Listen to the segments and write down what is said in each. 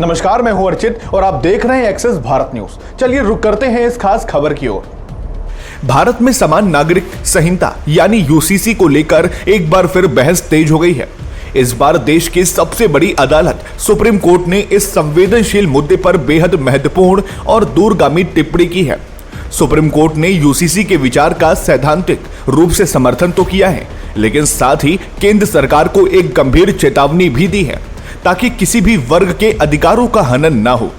नमस्कार, मैं हूं अर्चित और आप देख रहे हैं एक्सेस भारत न्यूज। चलिए रुक करते हैं इस खास खबर की ओर। भारत में समान नागरिक संहिता यानी यूसीसी को लेकर एक बार फिर बहस तेज हो गई है। इस बार देश की सबसे बड़ी अदालत सुप्रीम कोर्ट ने इस संवेदनशील मुद्दे पर बेहद महत्वपूर्ण और दूरगामी टिप्पणी की है। सुप्रीम कोर्ट ने यूसीसी के विचार का सैद्धांतिक रूप से समर्थन तो किया है, लेकिन साथ ही केंद्र सरकार को एक गंभीर चेतावनी भी दी है ताकि किसी भी वर्ग के अधिकारों का हनन ना हो।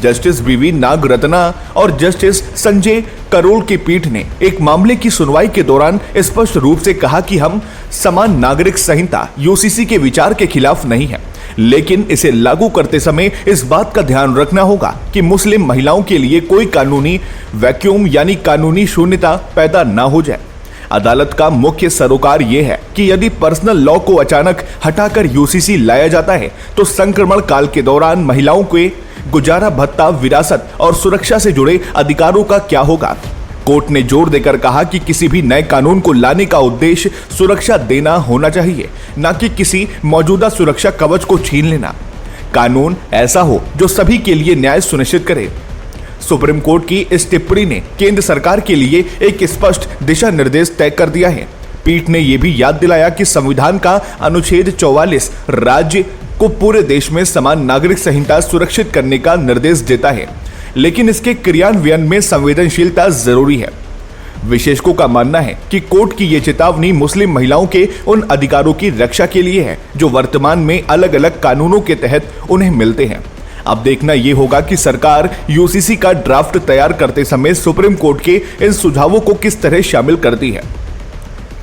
जस्टिस बीवी नागरत्ना और जस्टिस संजय करोल की पीठ ने एक मामले की सुनवाई के दौरान स्पष्ट रूप से कहा कि हम समान नागरिक संहिता यूसीसी के विचार के खिलाफ नहीं है, लेकिन इसे लागू करते समय इस बात का ध्यान रखना होगा कि मुस्लिम महिलाओं के लिए कोई कानूनी वैक्यूम यानी कानूनी शून्यता पैदा ना हो जाए। अदालत का मुख्य सरोकार यह है कि यदि पर्सनल लॉ को अचानक हटाकर यूसीसी लाया जाता है तो संक्रमण काल के दौरान महिलाओं के गुजारा भत्ता, विरासत और सुरक्षा से जुड़े अधिकारों का क्या होगा। कोर्ट ने जोर देकर कहा कि किसी भी नए कानून को लाने का उद्देश्य सुरक्षा देना होना चाहिए, न कि किसी मौजूदा सुरक्षा कवच को छीन लेना। कानून ऐसा हो जो सभी के लिए न्याय सुनिश्चित करे। सुप्रीम कोर्ट की इस टिप्पणी ने केंद्र सरकार के लिए एक स्पष्ट दिशा निर्देश तय कर दिया है। पीठ ने यह भी याद दिलाया कि संविधान का अनुच्छेद 44 राज्य को पूरे देश में समान नागरिक संहिता सुरक्षित करने का निर्देश देता है, लेकिन इसके क्रियान्वयन में संवेदनशीलता जरूरी है। विशेषज्ञों का मानना है कि कोर्ट की यह चेतावनी मुस्लिम महिलाओं के उन अधिकारों की रक्षा के लिए है जो वर्तमान में अलग अलग कानूनों के तहत उन्हें मिलते हैं। अब देखना यह होगा कि सरकार यूसीसी का ड्राफ्ट तैयार करते समय सुप्रीम कोर्ट के इन सुझावों को किस तरह शामिल करती है।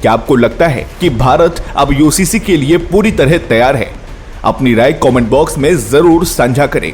क्या आपको लगता है कि भारत अब यूसीसी के लिए पूरी तरह तैयार है? अपनी राय कमेंट बॉक्स में जरूर साझा करें।